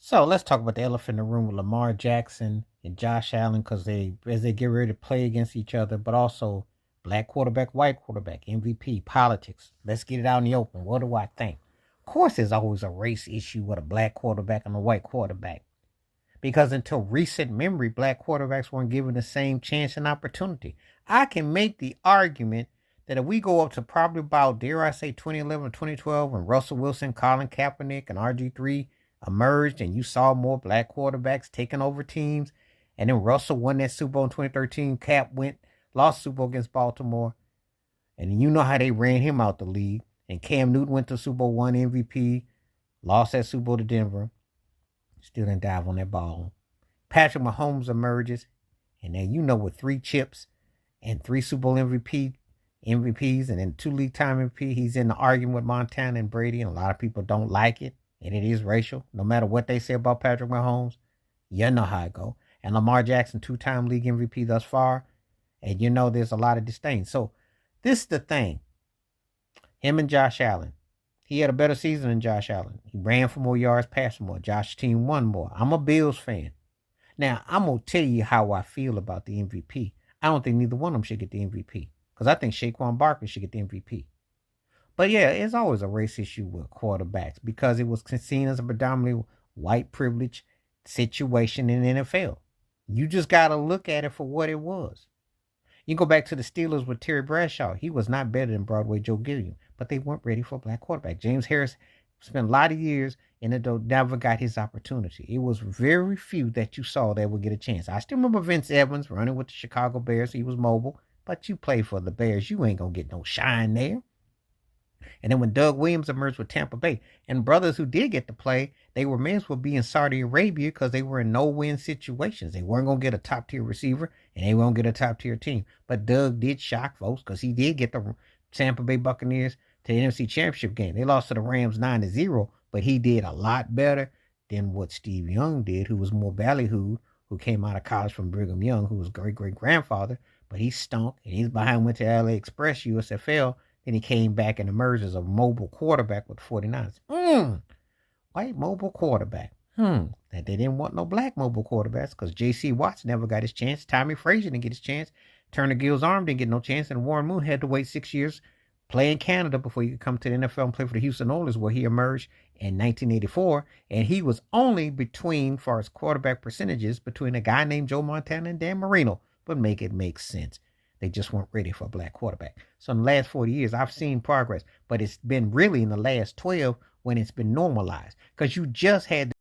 So let's talk about the elephant in the room with Lamar Jackson and Josh Allen because as they get ready to play against each other, but also black quarterback, white quarterback, MVP, politics. Let's get it out in the open. What do I think? Of course, there's always a race issue with a black quarterback and a white quarterback because until recent memory, black quarterbacks weren't given the same chance and opportunity. I can make the argument that if we go up to probably about, dare I say, 2011 or 2012, when Russell Wilson, Colin Kaepernick, and RG3 emerged, and you saw more black quarterbacks taking over teams, and then Russell won that Super Bowl in 2013, Cap lost Super Bowl against Baltimore, and you know how they ran him out the league, and Cam Newton went to Super Bowl, won MVP, lost that Super Bowl to Denver, still didn't dive on that ball. Patrick Mahomes emerges, and then you know with 3 chips and 3 Super Bowl MVPs, and then 2 league time MVP, he's in the argument with Montana and Brady, and a lot of people don't like it, and it is racial. No matter what they say about Patrick Mahomes, you know how it go. And Lamar Jackson, 2-time league MVP thus far, and you know there's a lot of disdain. So this is the thing. Him and Josh Allen. He had a better season than Josh Allen. He ran for more yards, passed for more. Josh's team won more. I'm a Bills fan. Now, I'm going to tell you how I feel about the MVP. I don't think neither one of them should get the MVP because I think Saquon Barkley should get the MVP. But yeah, it's always a race issue with quarterbacks because it was seen as a predominantly white privilege situation in the NFL. You just got to look at it for what it was. You go back to the Steelers with Terry Bradshaw. He was not better than Broadway Joe Gilliam, but they weren't ready for a black quarterback. James Harris spent a lot of years and it never got his opportunity. It was very few that you saw that would get a chance. I still remember Vince Evans running with the Chicago Bears. He was mobile, but you play for the Bears. You ain't going to get no shine there. And then when Doug Williams emerged with Tampa Bay, and brothers who did get to play, they were may as well be in Saudi Arabia because they were in no-win situations. They weren't going to get a top-tier receiver, and they won't get a top-tier team. But Doug did shock folks because he did get the Tampa Bay Buccaneers to the NFC Championship game. They lost to the Rams 9-0, but he did a lot better than what Steve Young did, who was more ballyhooed, who came out of college from Brigham Young, who was great-great-grandfather, but he stunk, and he's behind, went to LA Express, USFL. Then he came back and emerged as a mobile quarterback with the 49ers. White mobile quarterback. That they didn't want no black mobile quarterbacks because J.C. Watts never got his chance. Tommy Frazier didn't get his chance. Turner Gill's arm didn't get no chance. And Warren Moon had to wait 6 years, play in Canada before he could come to the NFL and play for the Houston Oilers, where he emerged in 1984. And he was only between, far as quarterback percentages, between a guy named Joe Montana and Dan Marino. But make it make sense. They just weren't ready for a black quarterback. So in the last 40 years, I've seen progress, but it's been really in the last 12 when it's been normalized because you just had